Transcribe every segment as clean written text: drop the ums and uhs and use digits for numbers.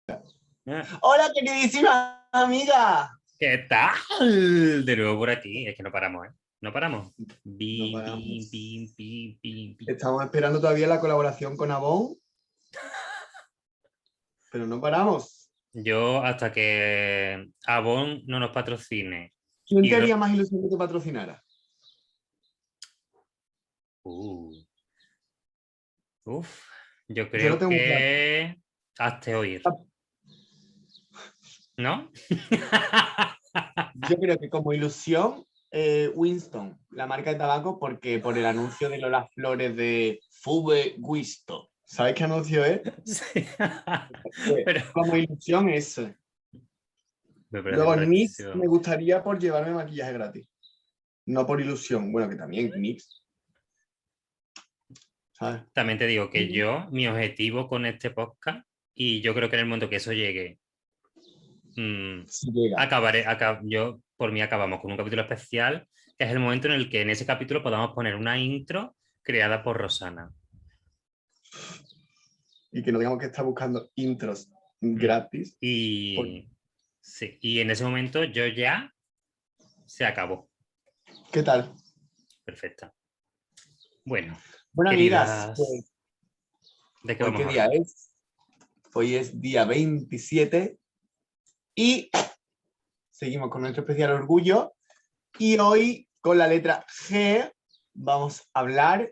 Ah, Hola, queridísima amiga. ¿qué tal? De nuevo por aquí. Es que no paramos, ¿eh? No paramos. No Bim, bim, paramos. bim, bim, bim, bim. Estamos esperando todavía la colaboración con Avon, pero no paramos. Yo hasta que Avon no nos patrocine ¿Quién y te uno... haría más ilusión que te patrocinara? Uh, uf, yo Yo lo creo tengo muy claro. que hazte oír, ¿no? Yo creo que como ilusión, Winston, la marca de tabaco, porque por el anuncio de Lola Flores de Fube Guisto. ¿Sabes qué anuncio es? Sí. Pues, Pero como ilusión eso. me parece Luego, NYX me correctísimo. gustaría por llevarme maquillaje gratis. No por ilusión. Bueno, que también NYX, ¿sabes? También te digo que mi objetivo con este podcast, y yo creo que en el momento que eso llegue, Si llega. yo por mí acabamos con un capítulo especial, que es el momento en el que en ese capítulo podamos poner una intro creada por Rosana. Y que no tengamos que estar buscando intros Mm. gratis. Por... Y sí, y en ese momento yo ya se acabó. ¿Qué tal? Perfecta. Bueno, Bueno, amigas, queridas, pues ¿de qué hoy vamos qué a día hablar? es. Hoy es día 27 y seguimos con nuestro especial orgullo. Y hoy con la letra G vamos a hablar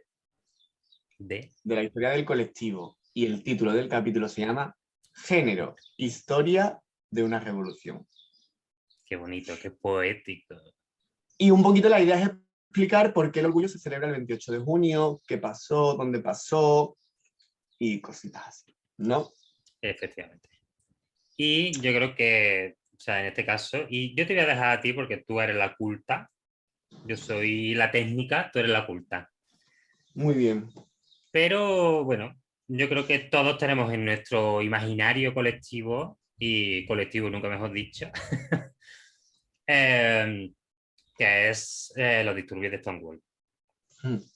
De, de la historia del colectivo. Y el título del capítulo se llama Género, historia de una revolución. qué bonito, qué poético. Y un poquito la idea es explicar por qué el orgullo se celebra el 28 de junio, qué pasó, dónde pasó y cositas así, ¿no? Efectivamente. Y yo creo que, o sea, en este caso, y yo te voy a dejar a ti porque tú eres la culta, yo soy la técnica, tú eres la culta. Muy bien. Pero bueno, yo creo que todos tenemos en nuestro imaginario colectivo, y colectivo nunca mejor dicho, eh, que es los disturbios de Stonewall.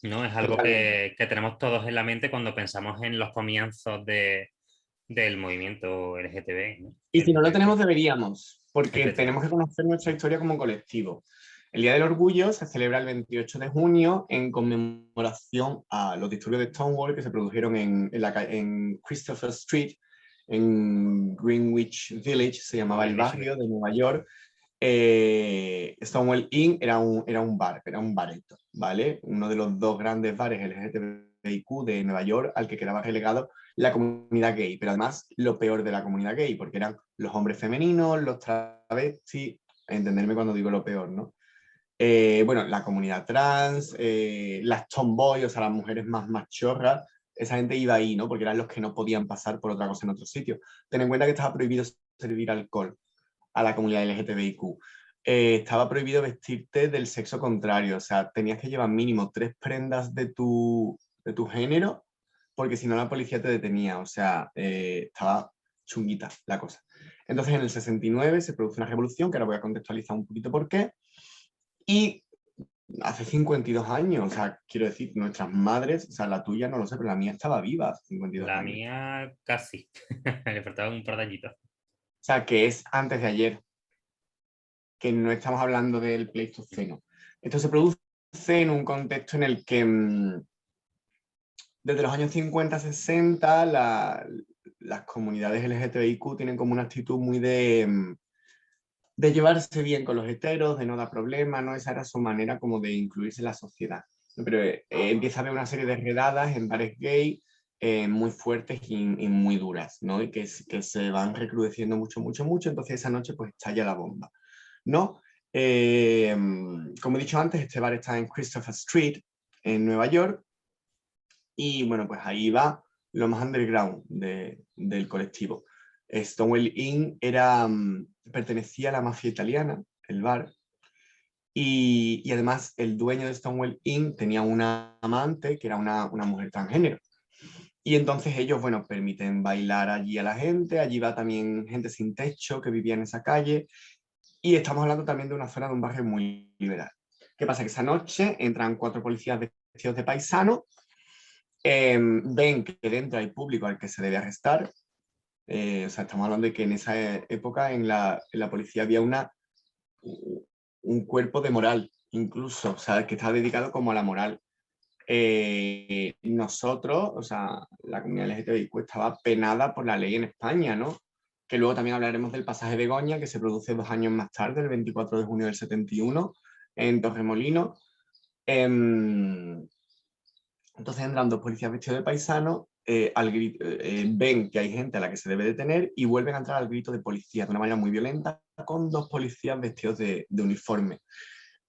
¿No? Es algo Totalmente. que tenemos todos en la mente cuando pensamos en los comienzos del movimiento LGTB, ¿no? Y si no lo tenemos, LGBT. deberíamos, porque tenemos que Efectivamente. conocer nuestra historia como colectivo. El Día del Orgullo se celebra el 28 de junio en conmemoración a los disturbios de Stonewall que se produjeron en Christopher Street, en Greenwich Village, se llamaba el Greenwich barrio de Village. Nueva York. Stonewall Inn era un bareto, ¿vale? Uno de los dos grandes bares LGTBIQ de Nueva York al que quedaba relegado la comunidad gay, pero además lo peor de la comunidad gay, porque eran los hombres femeninos, los travestis, entenderme cuando digo lo peor, ¿no? Bueno, la comunidad trans, las tomboy, o sea, las mujeres más machorras, esa gente iba ahí, ¿no? Porque eran los que no podían pasar por otra cosa en otro sitio. Ten en cuenta que estaba prohibido servir alcohol a la comunidad LGTBIQ. Estaba prohibido vestirte del sexo contrario, o sea, tenías que llevar mínimo 3 prendas de tu género, porque si no la policía te detenía, o sea, estaba chunguita la cosa. Entonces en el 69 se produce una revolución, que ahora voy a contextualizar un poquito por qué, y hace 52 años, o sea, quiero decir, nuestras madres, o sea, la tuya no lo sé, pero la mía estaba viva hace 52 La años. mía casi. Le faltaban un par de añitos. O sea, que es antes de ayer, que no estamos hablando del Pleistoceno. Esto se produce en un contexto en el que desde los años 50-60 las comunidades LGTBIQ tienen como una actitud muy de llevarse bien con los heteros, de no dar problemas, ¿no? Esa era su manera como de incluirse en la sociedad. Pero empieza a haber una serie de redadas en bares gay muy fuertes y muy duras, ¿no? Y que se van recrudeciendo mucho, mucho, mucho. Entonces esa noche pues estalla la bomba, ¿no? Como he dicho antes, este bar está en Christopher Street, en Nueva York, y bueno, pues ahí va lo más underground del colectivo. Stonewall Inn pertenecía a la mafia italiana, el bar, y además el dueño de Stonewall Inn tenía una amante que era una mujer transgénero. Y entonces ellos, bueno, permiten bailar allí a la gente, allí va también gente sin techo que vivía en esa calle, y estamos hablando también de una zona de un barrio muy liberal. ¿Qué pasa? Que esa noche entran 4 policías vestidos de paisano, ven que dentro hay público al que se debe arrestar, O sea, estamos hablando de que en esa época en la policía había un cuerpo de moral, incluso, o sea, que estaba dedicado como a la moral. Nosotros, o sea, la comunidad LGTBIQ estaba penada por la ley en España, ¿no? Que luego también hablaremos del pasaje de Goña, que se produce 2 años más tarde, el 24 de junio del 71, en Torremolinos. Entonces entran dos policías vestidos de paisano, ven que hay gente a la que se debe detener y vuelven a entrar al grito de policía de una manera muy violenta con dos policías vestidos de uniforme.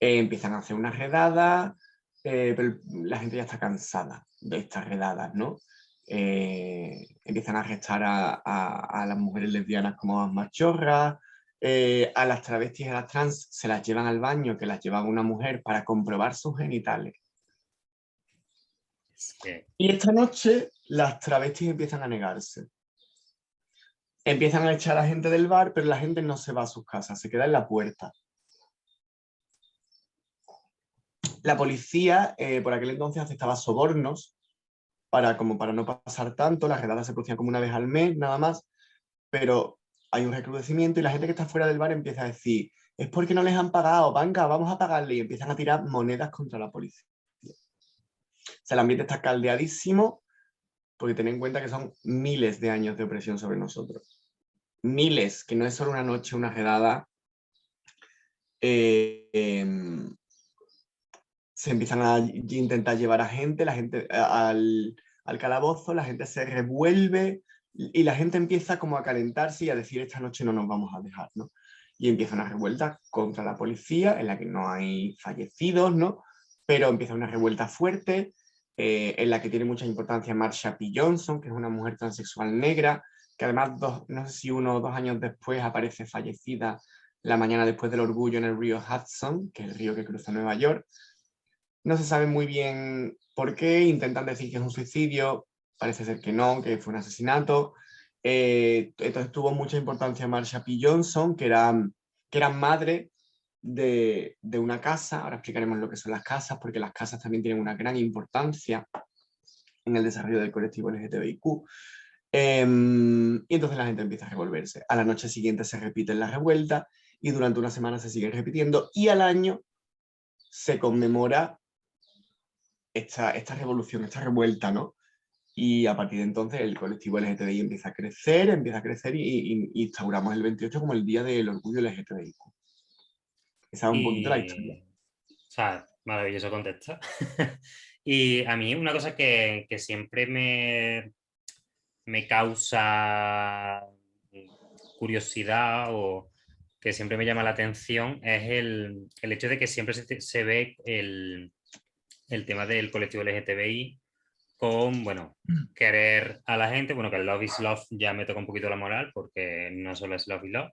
Empiezan a hacer unas redadas, pero la gente ya está cansada de estas redadas, ¿no? Empiezan a arrestar a las mujeres lesbianas como machorras, a las travestis y a las trans se las llevan al baño, que las llevaba una mujer para comprobar sus genitales. Sí. Y esta noche las travestis empiezan a negarse. Empiezan a echar a la gente del bar, pero la gente no se va a sus casas, se queda en la puerta. La policía por aquel entonces aceptaba sobornos como para no pasar tanto, las redadas se producían como una vez al mes, nada más, pero hay un recrudecimiento y la gente que está fuera del bar empieza a decir, es porque no les han pagado, venga, vamos a pagarle, y empiezan a tirar monedas contra la policía. O sea, el ambiente está caldeadísimo, porque ten en cuenta que son miles de años de opresión sobre nosotros. Miles, que no es solo una noche, una redada. Se empiezan a intentar llevar a gente, la gente al calabozo, la gente se revuelve y la gente empieza como a calentarse y a decir esta noche no nos vamos a dejar, ¿no? Y empieza una revuelta contra la policía en la que no hay fallecidos, ¿no? Pero empieza una revuelta fuerte en la que tiene mucha importancia Marsha P. Johnson, que es una mujer transexual negra, que además no sé si 1 o 2 años después aparece fallecida la mañana después del orgullo en el río Hudson, que es el río que cruza Nueva York. No se sabe muy bien por qué, intentan decir que es un suicidio, parece ser que no, que fue un asesinato. Entonces tuvo mucha importancia Marsha P. Johnson, que era madre de una casa. Ahora explicaremos lo que son las casas, porque las casas también tienen una gran importancia en el desarrollo del colectivo LGTBIQ. Y entonces la gente empieza a revolverse. A la noche siguiente se repiten las revueltas y durante una semana se siguen repitiendo y al año se conmemora esta revolución, esta revuelta, ¿no? Y a partir de entonces el colectivo LGTBI empieza a crecer y instauramos el 28 como el Día del Orgullo LGTBI. Esa es un poquito la historia. Y, o sea, maravilloso contexto. Y a mí una cosa que siempre me causa curiosidad o que siempre me llama la atención es el hecho de que siempre se ve el tema del colectivo LGTBI con, bueno, querer a la gente, bueno, que el love is love ya me toca un poquito la moral porque no solo es love is love.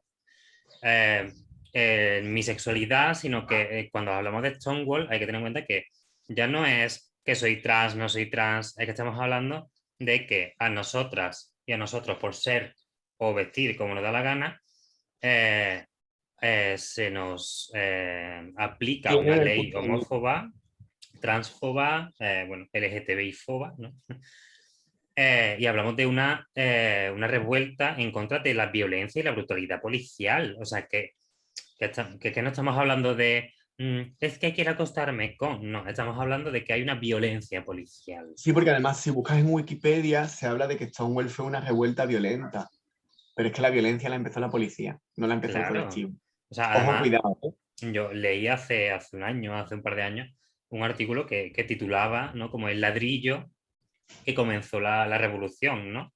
Mi sexualidad, sino que cuando hablamos de Stonewall hay que tener en cuenta que ya no es que soy trans, no soy trans, es que estamos hablando de que a nosotras y a nosotros por ser o vestir como nos da la gana, se nos aplica una Tienen el ley punto de vista. homófoba, transfoba, bueno, LGTBI-foba, ¿no? Y hablamos de una revuelta en contra de la violencia y la brutalidad policial. O sea, que no estamos hablando de es que quiero acostarme con. No, estamos hablando de que hay una violencia policial. Sí, porque además si buscas en Wikipedia se habla de que Stonewall fue una revuelta violenta, pero es que la violencia la empezó la policía, no la empezó el Claro. colectivo. O sea, Ojo, además, cuidado, ¿eh? yo leí hace un año, hace un par de años, un artículo que titulaba, ¿no? Como el ladrillo que comenzó la revolución, ¿no?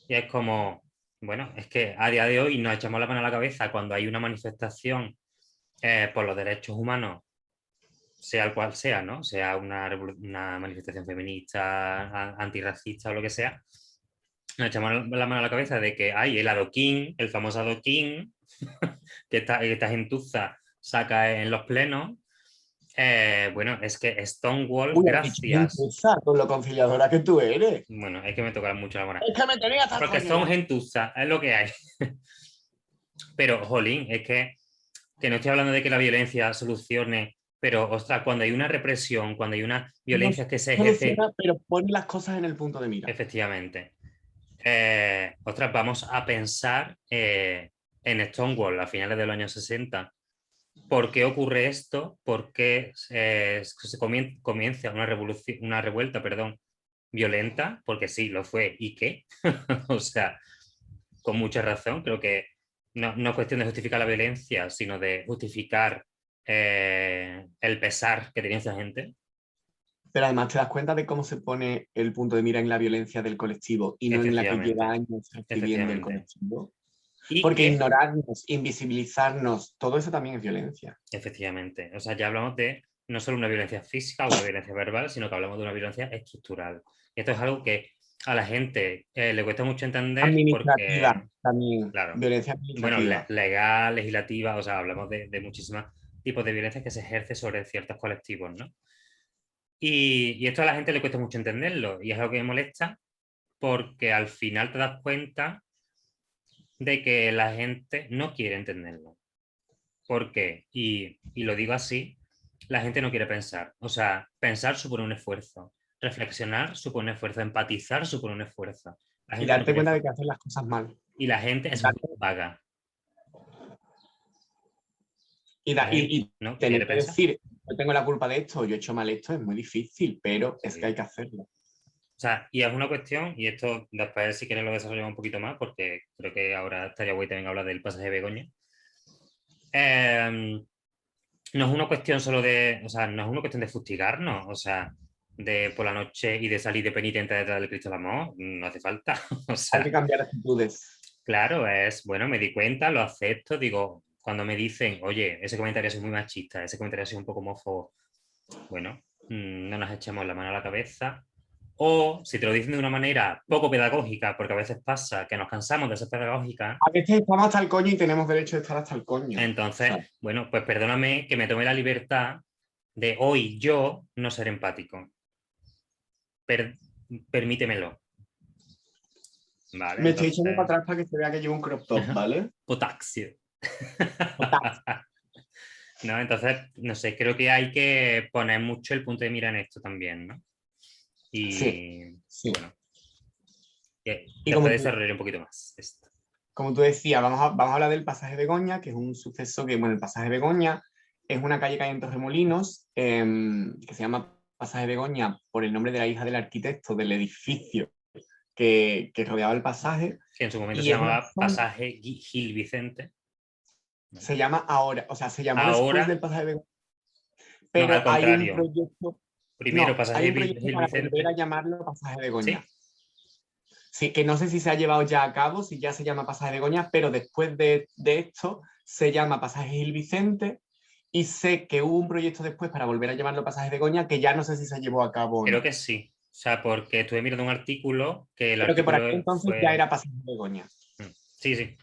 Y es como, bueno, es que a día de hoy nos echamos la mano a la cabeza cuando hay una manifestación por los derechos humanos, sea el cual sea, ¿no? Sea una manifestación feminista, antirracista o lo que sea, nos echamos la mano a la cabeza de que hay el adoquín, el famoso adoquín, que esta gentuza saca en los plenos. Bueno, es que Stonewall, Uy, has dicho gracias. gentuza con lo conciliadora que tú eres. Bueno, es que me toca mucho la moral. Es que me tenías hasta el Porque son coño. gentuza, es lo que hay. Pero, jolín, es que no estoy hablando de que la violencia solucione, pero, ostras, cuando hay una represión, cuando hay una No violencia que se ejerce, soluciona, pero pone las cosas en el punto de mira. efectivamente, ostras, vamos a pensar en Stonewall a finales de los años 60. ¿Por qué ocurre esto? ¿Por qué comienza una revolución, una revuelta, perdón, violenta? Porque sí, lo fue. ¿Y qué? O sea, con mucha razón. Creo que no es cuestión de justificar la violencia, sino de justificar el pesar que tenía esa gente. Pero además te das cuenta de cómo se pone el punto de mira en la violencia del colectivo y no en la que lleva Efectivamente, años recibiendo el efectivamente. colectivo. Y Porque que, ignorarnos, invisibilizarnos, todo eso también es violencia. efectivamente, o sea, ya hablamos de no solo una violencia física o una violencia verbal, sino que hablamos de una violencia estructural. Y esto es algo que a la gente le cuesta mucho entender Administrativa porque, también, claro, violencia bueno, administrativa. legal, legislativa, o sea, hablamos de muchísimos tipos de violencia que se ejerce sobre ciertos colectivos, ¿no? Y esto a la gente le cuesta mucho entenderlo y es algo que me molesta porque al final te das cuenta de que la gente no quiere entenderlo. ¿Por qué? Y lo digo así, la gente no quiere pensar. O sea, pensar supone un esfuerzo, reflexionar supone un esfuerzo, empatizar supone un esfuerzo. La Y gente no darte quiere cuenta de que haces las cosas mal. y la gente es muy vaga. La gente Y no tener quiere que pensar. decir, yo tengo la culpa de esto, yo he hecho mal esto, es muy difícil, pero es que hay Sí. que hacerlo. O sea, y es una cuestión, y esto después si quieres lo desarrollamos un poquito más, porque creo que ahora estaría guay también hablar del pasaje de Begoña. No es una cuestión solo de, o sea, no es una cuestión de fustigarnos, o sea, de por la noche y de salir de penitente detrás del Cristo del Amor, no hace falta. O Hay que sea, cambiar actitudes. claro, es, bueno, me di cuenta, lo acepto, digo, cuando me dicen, oye, ese comentario es muy machista, ese comentario es un poco homófobo, bueno, no nos echemos la mano a la cabeza. O si te lo dicen de una manera poco pedagógica, porque a veces pasa que nos cansamos de ser pedagógica, A veces estamos hasta el coño y tenemos derecho de estar hasta el coño. O entonces, sea, bueno, pues perdóname que me tome la libertad de hoy yo no ser empático. Per- permítemelo, ¿vale? me estoy echando para Entonces, atrás para que se vea que llevo un crop top, ¿vale? potaxio. O tax. ¿No? Entonces, no sé, creo que hay que poner mucho el punto de mira en esto también, ¿no? Sí, Y sí. bueno, Y después desarrollaré un poquito más esto. como tú decías, vamos a hablar del pasaje Begoña, que es un suceso que, bueno, el pasaje Begoña es una calle que hay en Torremolinos, que se llama Pasaje Begoña por el nombre de la hija del arquitecto del edificio que rodeaba el pasaje. Que en su momento se Y es una llamaba zona, Pasaje Gil Vicente. se llama ahora, o sea, se llamó después Ahora, del pasaje Begoña, no, al pero hay un contrario. proyecto, Primero no, hay Pasaje un proyecto Gil para volver a Vicente. llamarlo pasaje Begoña. Sí, Sí, que no sé si se ha llevado ya a cabo, si ya se llama pasaje Begoña, pero después de esto se llama pasaje Gil Vicente. Y sé que hubo un proyecto después para volver a llamarlo pasaje Begoña, que ya no sé si se llevó a cabo o creo no. que sí. O sea, porque estuve mirando un artículo que el Pero que por aquel artículo entonces ya fue. era pasaje Begoña. Sí, sí.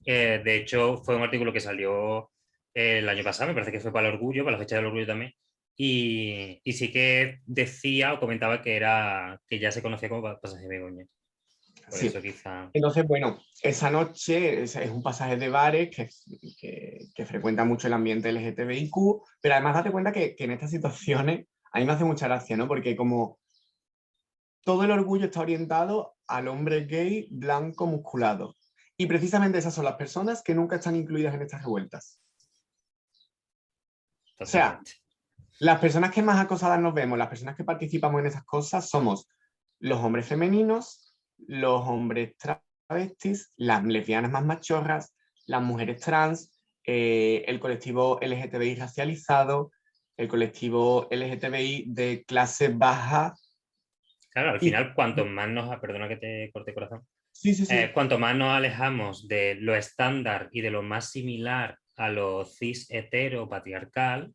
De hecho, fue un artículo que salió el año pasado, me parece que fue para el Orgullo, para la fecha del Orgullo también. Y sí que decía o comentaba que ya se conocía como pasaje Begoña. Por Sí. eso quizá. Entonces, bueno, esa noche es un pasaje de bares que frecuenta mucho el ambiente LGTBIQ, pero además date cuenta que en estas situaciones a mí me hace mucha gracia, ¿no? Porque como todo el orgullo está orientado al hombre gay blanco musculado. Y precisamente esas son las personas que nunca están incluidas en estas revueltas. O sea, Totalmente. las personas que más acosadas nos vemos, las personas que participamos en esas cosas somos los hombres femeninos, los hombres travestis, las lesbianas más machorras, las mujeres trans, el colectivo LGTBI racializado, el colectivo LGTBI de clase baja. Claro, al Y final, cuanto más nos. Perdona que te corte corazón. sí, sí, sí. Cuanto más nos alejamos de lo estándar y de lo más similar a lo cis hetero patriarcal,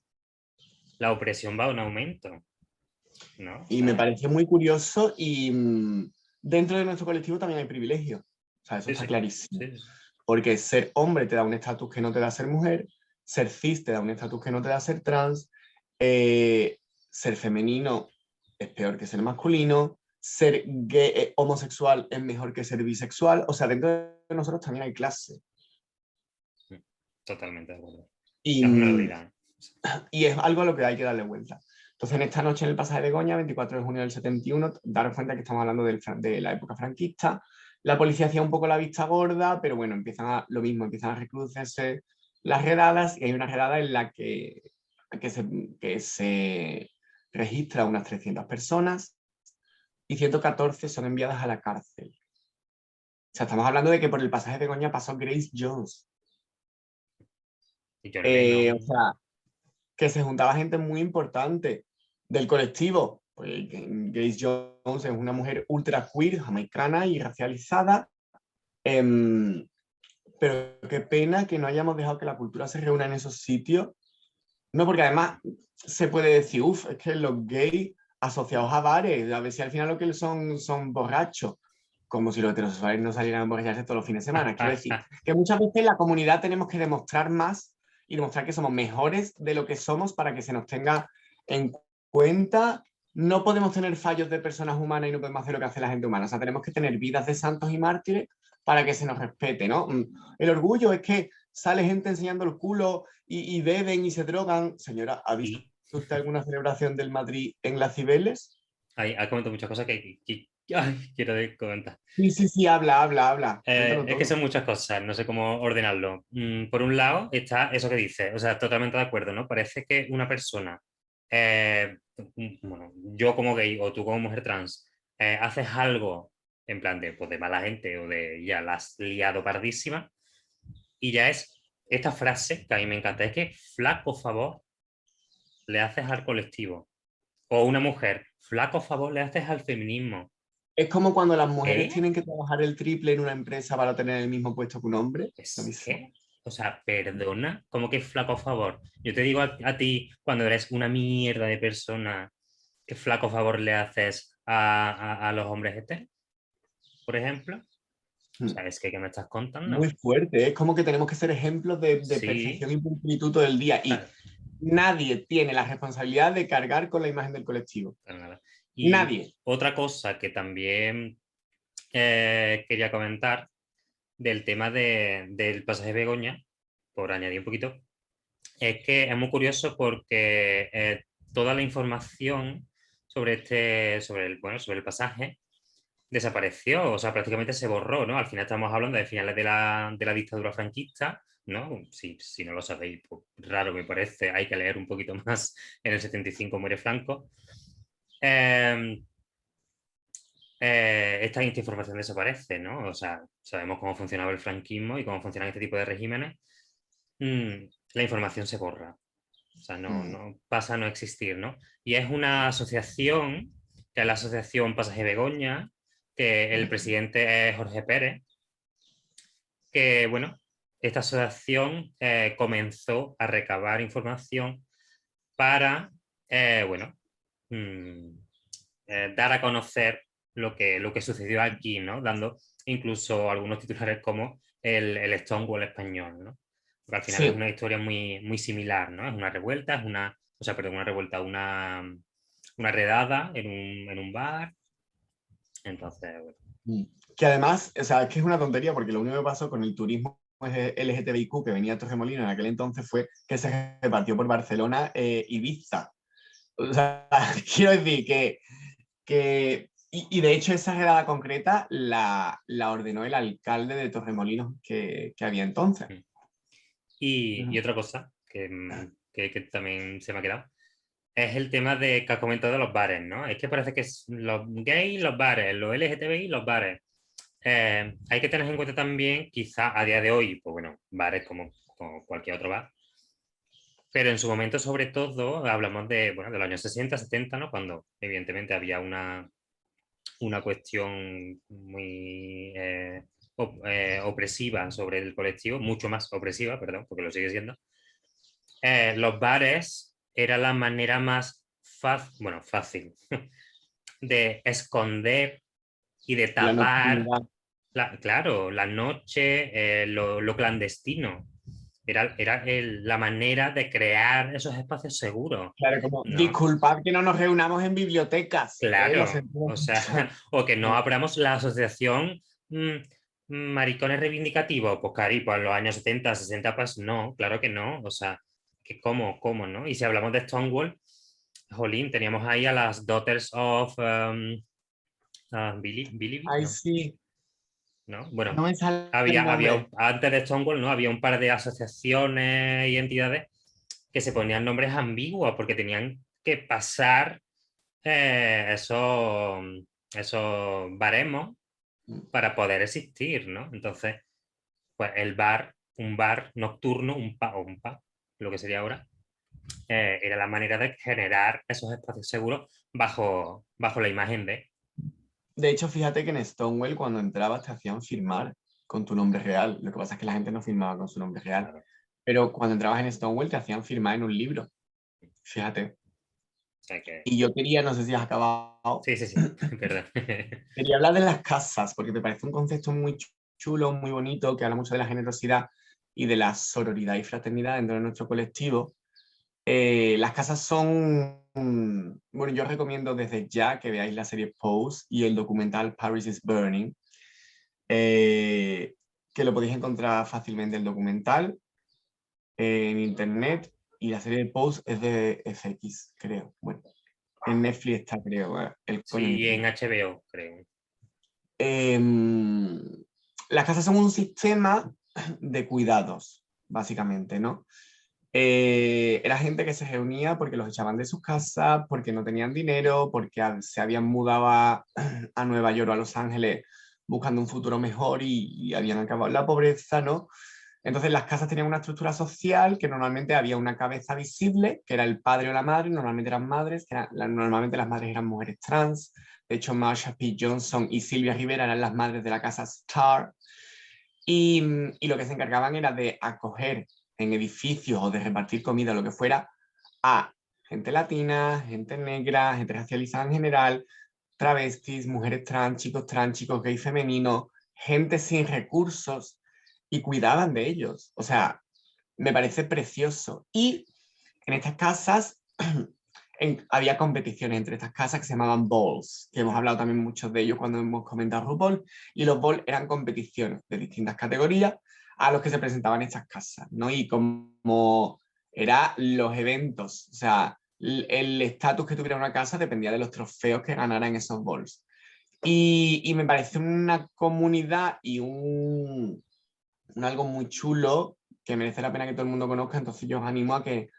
la opresión va en aumento, ¿no? O Y me sea, pareció muy curioso y dentro de nuestro colectivo también hay privilegio. O sea, eso sí, está sí, clarísimo. sí, sí. Porque ser hombre te da un estatus que no te da ser mujer, ser cis te da un estatus que no te da ser trans, ser femenino es peor que ser masculino, ser gay, homosexual es mejor que ser bisexual. O sea, dentro de nosotros también hay clase. Totalmente de acuerdo. Y, Es una realidad. y es algo a lo que hay que darle vuelta. Entonces, en esta noche en el pasaje de Begoña, 24 de junio del 71, daros cuenta que estamos hablando de la época franquista. La policía hacía un poco la vista gorda, pero bueno, lo mismo, empiezan a recrudecerse las redadas y hay una redada en la que se registra unas 300 personas y 114 son enviadas a la cárcel. O sea, estamos hablando de que por el pasaje de Begoña pasó Grace Jones. Y John Lennon. O sea, que se juntaba gente muy importante del colectivo. Pues Grace Jones es una mujer ultra queer, jamaicana y racializada. Pero qué pena que no hayamos dejado que la cultura se reúna en esos sitios. No, porque además se puede decir, uff, es que los gays asociados a bares, a ver si al final lo que son borrachos, como si los heterosexuales no salieran a emborracharse todos los fines de semana. Quiero decir que muchas veces en la comunidad tenemos que demostrar más y demostrar que somos mejores de lo que somos para que se nos tenga en cuenta. No podemos tener fallos de personas humanas y no podemos hacer lo que hace la gente humana. O sea, tenemos que tener vidas de santos y mártires para que se nos respete, ¿no? El orgullo es que sale gente enseñando el culo y beben y se drogan. Señora, ¿ha visto Y usted alguna celebración del Madrid en las Cibeles? ha comentado muchas cosas que quiero comentar. Sí, sí, sí, habla. Cuéntalo Es que todo. son muchas cosas, no sé cómo ordenarlo. Por un lado está eso que dice, o sea, totalmente de acuerdo, ¿no? Parece que una persona, bueno, yo como gay o tú como mujer trans, haces algo en plan de, pues, de mala gente o de ya la has liado pardísima y ya es esta frase que a mí me encanta, es que flaco favor le haces al colectivo o una mujer, flaco favor le haces al feminismo. Es como cuando las mujeres ¿Qué? tienen que trabajar el triple en una empresa para tener el mismo puesto que un hombre. Lo Es mismo. que, o sea, perdona, ¿cómo que flaco favor? Yo te digo a ti, cuando eres una mierda de persona, ¿qué flaco favor le haces a los hombres heteros, por ejemplo? O Mm. sea, es que ¿qué me estás contando? Muy fuerte. Es como que tenemos que ser ejemplos de Sí, perfección y pulcritud todo el día. Y claro, nadie tiene la responsabilidad de cargar con la imagen del colectivo. para nada. Y Nadie. otra cosa que también quería comentar del tema del pasaje Begoña, por añadir un poquito, es que es muy curioso porque toda la información sobre el pasaje desapareció, o sea, prácticamente se borró, ¿no? Al final estamos hablando de finales de la dictadura franquista, ¿no? Si no lo sabéis, pues raro me parece, hay que leer un poquito más. En el 75 muere Franco. Eh, esta información desaparece, ¿no? O sea, sabemos cómo funcionaba el franquismo y cómo funcionan este tipo de regímenes. La información se borra. O sea, Mm. no pasa a no existir, ¿no? Y es una asociación, que es la Asociación Pasaje Begoña, que el presidente es Jorge Pérez, que, bueno, esta asociación comenzó a recabar información para, bueno, mm, dar a conocer lo que sucedió aquí, ¿no? Dando incluso algunos titulares como el Stonewall español, ¿no? Porque al final es Sí. una historia muy, muy similar, ¿no? Es una revuelta, una redada en un bar. Entonces, bueno. Mm. Que además, o sea, es que es una tontería porque lo único que pasó con el turismo LGTBIQ que venía a Torremolinos en aquel entonces fue que se repartió por Barcelona Ibiza. O sea, quiero decir y de hecho esa redada concreta la ordenó el alcalde de Torremolinos que había entonces. Mm. Y Ujú. otra cosa que también se me ha quedado es el tema que has comentado de los bares, ¿no? Es que parece que es los gays, los bares, los LGTBI, los bares. Hay que tener en cuenta también, quizá a día de hoy, pues bueno, bares como cualquier otro bar, pero en su momento, sobre todo, hablamos de los años 60, 70, ¿no? Cuando evidentemente había una cuestión muy opresiva sobre el colectivo, mucho más opresiva, perdón, porque lo sigue siendo. Los bares era la manera más fácil de esconder y de La tapar, nocturnidad. claro, la noche, lo clandestino. Era la manera de crear esos espacios seguros, Claro, como, ¿no? disculpad que no nos reunamos en bibliotecas, lo Claro, sentimos o sea, mucho. o que no abramos la asociación Maricones Reivindicativos, pues cari, pues en los años 70, 60, pues no, claro que no, o sea, que cómo, ¿no? Y si hablamos de Stonewall, jolín, teníamos ahí a las Daughters of Billy, Ay, no, sí, ¿no? Bueno, no me sale el nombre. antes de Stonewall, ¿no? Había un par de asociaciones y entidades que se ponían nombres ambiguos porque tenían que pasar esos, esos baremos para poder existir, ¿no? Entonces, pues el bar, un bar nocturno, o un pub, lo que sería ahora, era la manera de generar esos espacios seguros bajo la imagen de... De hecho, fíjate que en Stonewall cuando entrabas te hacían firmar con tu nombre real. Lo que pasa es que la gente no firmaba con su nombre real. Claro, Pero cuando entrabas en Stonewall te hacían firmar en un libro. Fíjate. o sea que... Y yo quería, no sé si has acabado, Sí, sí, sí, perdón. quería hablar de las casas, porque me parece un concepto muy chulo, muy bonito, que habla mucho de la generosidad y de la sororidad y fraternidad dentro de nuestro colectivo. Las casas son, bueno, yo os recomiendo desde ya que veáis la serie Pose y el documental Paris is Burning, eh, que lo podéis encontrar fácilmente el documental en internet y la serie de Pose es de FX, creo. Bueno, en Netflix está, creo, el coño mi Sí, en primo. HBO, creo. Em, las casas son un sistema de cuidados, básicamente, ¿no? Era gente que se reunía porque los echaban de sus casas, porque no tenían dinero, porque se habían mudado a Nueva York o a Los Ángeles buscando un futuro mejor y habían acabado en la pobreza, ¿no? Entonces las casas tenían una estructura social que normalmente había una cabeza visible, que era el padre o la madre, normalmente eran madres, normalmente las madres eran mujeres trans. De hecho, Marsha P. Johnson y Silvia Rivera eran las madres de la casa Star. Y lo que se encargaban era de acoger en edificios o de repartir comida o lo que fuera a gente latina, gente negra, gente racializada en general, travestis, mujeres trans, chicos gay femeninos, gente sin recursos y cuidaban de ellos. O sea, me parece precioso. Y en estas casas había competiciones entre estas casas que se llamaban balls, que hemos hablado también muchos de ellos cuando hemos comentado RuPaul, y los balls eran competiciones de distintas categorías a los que se presentaban estas casas, ¿no? Y como eran los eventos, o sea, el estatus que tuviera una casa dependía de los trofeos que ganara en esos balls. Y me parece una comunidad y un algo muy chulo que merece la pena que todo el mundo conozca, entonces yo os animo a que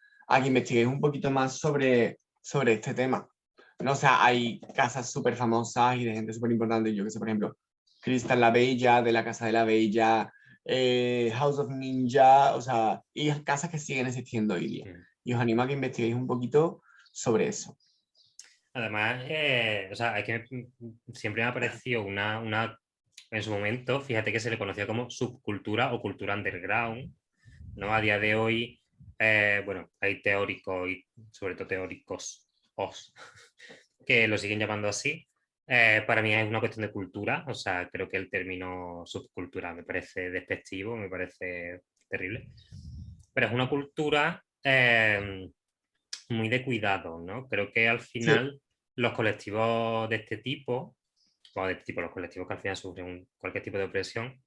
investiguéis un poquito más sobre este tema. ¿No? O sea, hay casas súper famosas y de gente súper importante, yo que sé, por ejemplo, Crystal la Bella, de la Casa de la Bella, House of Ninja, o sea, y casas que siguen existiendo hoy día. Mm. Y os animo a que investiguéis un poquito sobre eso. Además, o sea, es que siempre me ha parecido en su momento, fíjate que se le conocía como subcultura o cultura underground, ¿no? A día de hoy, bueno, hay teóricos y sobre todo teóricos que lo siguen llamando así. Para mí es una cuestión de cultura, o sea, creo que el término subcultura me parece despectivo, me parece terrible, pero es una cultura muy de cuidado, ¿no? Creo que al Sí, final los colectivos de este tipo, o de este tipo, los colectivos que al final sufren cualquier tipo de opresión,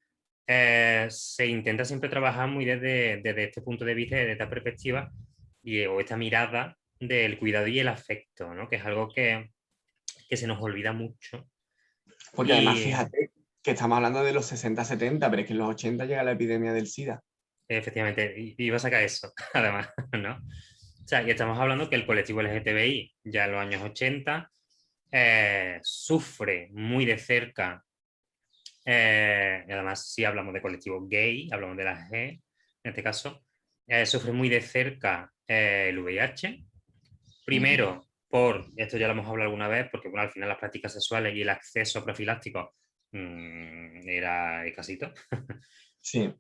se intenta siempre trabajar muy desde este punto de vista, desde esta perspectiva o esta mirada del cuidado y el afecto, ¿no? Que es algo que se nos olvida mucho. porque además Y fíjate que estamos hablando de los 60-70, pero es que en los 80 llega la epidemia del SIDA. efectivamente, iba a sacar eso, además, ¿no? O sea, y estamos hablando que el colectivo LGTBI ya en los años 80 sufre muy de cerca, y además si hablamos de colectivo gay, hablamos de la G, en este caso, sufre muy de cerca el VIH. Ujú. Primero, esto ya lo hemos hablado alguna vez, porque bueno, al final las prácticas sexuales y el acceso profiláctico era escasito. Sí.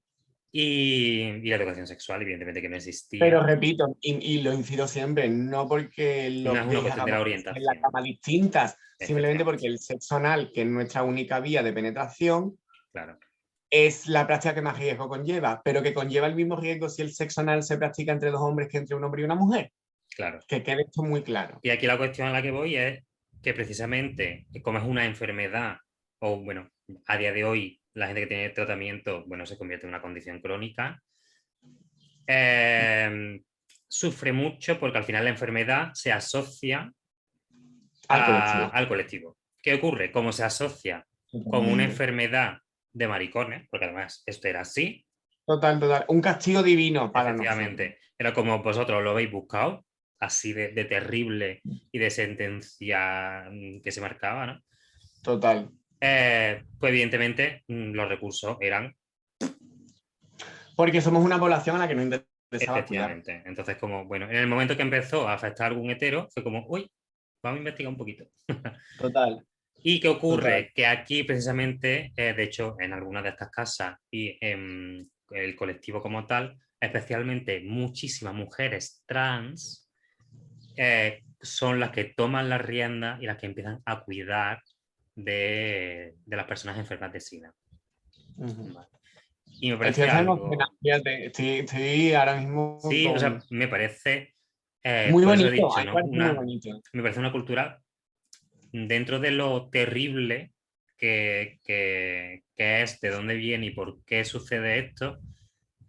Y la educación sexual, evidentemente que no Pero existía. repito, y lo incido siempre, no porque No los es una gays cuestión de la hagamos cosas en la orientación, cama distintas, simplemente porque efectivamente, el sexo anal, que es nuestra única vía de penetración, claro, es la práctica que más riesgo conlleva, pero que conlleva el mismo riesgo si el sexo anal se practica entre dos hombres que entre un hombre y una mujer. claro. Que quede esto muy claro. Y aquí la cuestión a la que voy es que precisamente, como es una enfermedad, o bueno, a día de hoy la gente que tiene tratamiento, bueno, se convierte en una condición crónica, eh, sufre mucho porque al final la enfermedad se asocia Al colectivo. al colectivo. ¿Qué ocurre? Como se asocia como una Totalmente. enfermedad de maricones, porque además esto era así, Total, total. Un castigo divino para nosotros. efectivamente, era como vosotros lo habéis buscado, así de terrible y de sentencia que se marcaba, ¿no? Total. Pues evidentemente los recursos eran Porque somos una población a la que no interesaba cuidar. efectivamente. Entonces, como, bueno, en el momento que empezó a afectar a algún hetero, fue como, uy, vamos a investigar un poquito. Total, ¿Y qué total. ocurre? Que aquí precisamente, de hecho, en algunas de estas casas y en el colectivo como tal, especialmente muchísimas mujeres trans, son las que toman la rienda y las que empiezan a cuidar de las personas enfermas de SIDA. Ujú. Vale. Y me Estoy parece hasta emocionada, algo, fíjate. Estoy ahora mismo sí, o sea, con... me parece, Muy por eso he bonito, a dicho, mí me ¿no? parece muy bonito. Me parece una cultura dentro de lo terrible que es, de dónde viene y por qué sucede esto,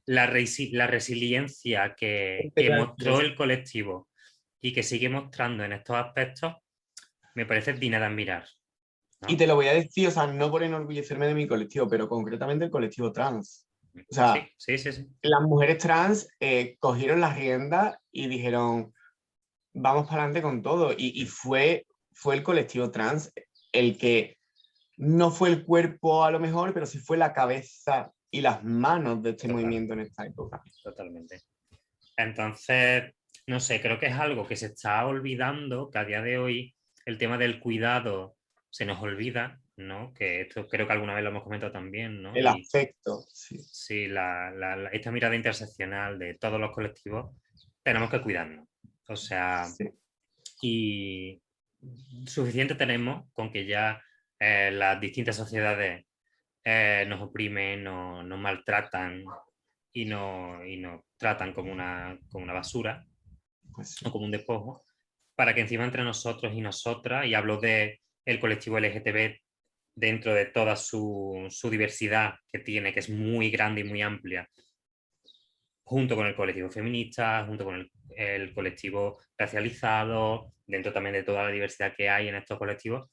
la resiliencia que mostró el colectivo y que sigue mostrando en estos aspectos, me parece digna de admirar, Y ¿no? te lo voy a decir, o sea, no por enorgullecerme de mi colectivo, pero concretamente el colectivo trans. O sea, Sí, sí, sí, sí. las mujeres trans cogieron las riendas y dijeron, vamos para adelante con todo. Y fue el colectivo trans el que no fue el cuerpo a lo mejor, pero sí fue la cabeza y las manos de este Total, movimiento en esta época. totalmente. Entonces, no sé, creo que es algo que se está olvidando, que a día de hoy el tema del cuidado se nos olvida, ¿no? Que esto creo que alguna vez lo hemos comentado también, ¿no? El Y afecto, sí. sí, esta mirada interseccional de todos los colectivos, tenemos que cuidarnos. O sea, Sí. y suficiente tenemos con que ya las distintas sociedades nos oprimen, nos maltratan y nos tratan como una basura Pues sí. o como un despojo, para que encima entre nosotros y nosotras, y hablo de el colectivo LGTB dentro de toda su diversidad que tiene, que es muy grande y muy amplia, junto con el colectivo feminista, junto con el colectivo racializado, dentro también de toda la diversidad que hay en estos colectivos,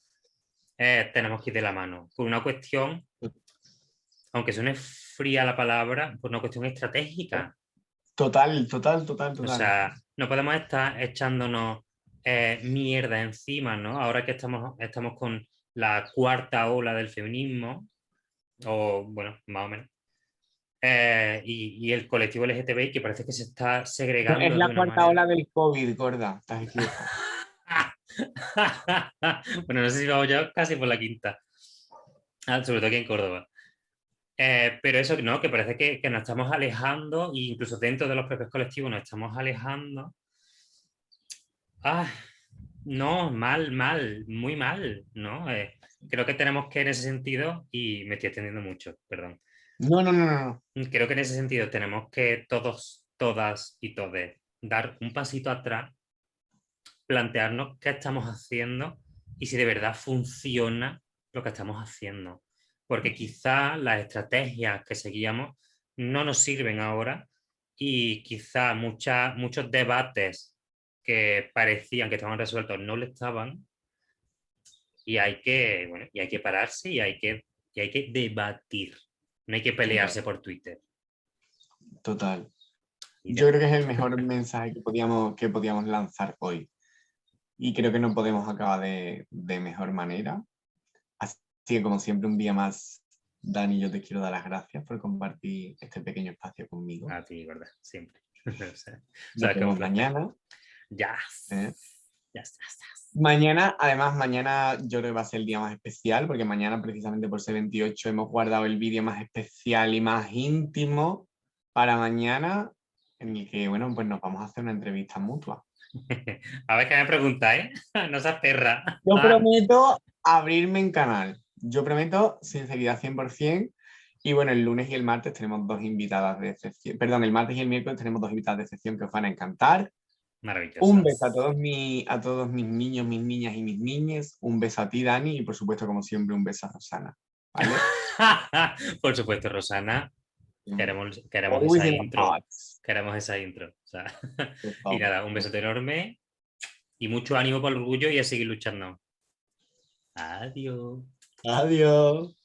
tenemos que ir de la mano. Por una cuestión, aunque suene fría la palabra, por una cuestión estratégica. Total, total, total, O total. sea, no podemos estar echándonos mierda encima, ¿no? Ahora que estamos con la cuarta ola del feminismo, o bueno, más o menos, y el colectivo LGTBI que parece que se está No, es segregando de la una cuarta manera. ola del COVID, gorda. Estás equivocada. Bueno, no sé si vamos ya casi por la quinta. Sobre todo aquí en Córdoba. Pero eso, ¿no? Que parece que nos estamos alejando, e incluso dentro de los propios colectivos nos estamos alejando. Ah, no, mal, mal, muy mal, ¿no? Creo que tenemos que en ese sentido, y me estoy extendiendo mucho, perdón. No, no, no, no, no. Creo que en ese sentido tenemos que todos, todas y todes dar un pasito atrás, plantearnos qué estamos haciendo y si de verdad funciona lo que estamos haciendo. Porque quizá las estrategias que seguíamos no nos sirven ahora y quizá muchos debates que parecían que estaban resueltos no lo estaban y hay que, bueno, y hay que pararse y hay que debatir. No hay que Total, pelearse por Twitter. total. Y ya Yo creo está. que es el mejor mensaje que podíamos lanzar hoy. Y creo que no podemos acabar de mejor manera. Así que, como siempre, un día más, Dani, yo te quiero dar las gracias por compartir este pequeño espacio conmigo. A ti, ¿verdad? Siempre. Nos Sabes que es un vemos placer. mañana. Ya. ¿Eh? Ya está. Mañana, además, mañana yo creo que va a ser el día más especial, porque mañana, precisamente por ser 28, hemos guardado el vídeo más especial y más íntimo para mañana, en el que, bueno, pues nos vamos a hacer una entrevista mutua. A ver qué me preguntáis. No seas perra. Yo prometo abrirme en canal. Yo prometo sinceridad 100%. Y bueno, el lunes y el martes tenemos dos invitadas de excepción. Perdón, el martes y el miércoles tenemos dos invitadas de excepción que os van a encantar. Un beso Maravillosas. a todos mis niños, mis niñas y mis niñes. Un beso a ti, Dani, y por supuesto, como siempre, un beso a Rosana. ¿Vale? Por supuesto, Rosana. Queremos Always esa in the intro. thoughts. Queremos esa intro. O sea, Por y favor. nada, un besote enorme y mucho ánimo para el orgullo y a seguir luchando. Adiós. Adiós.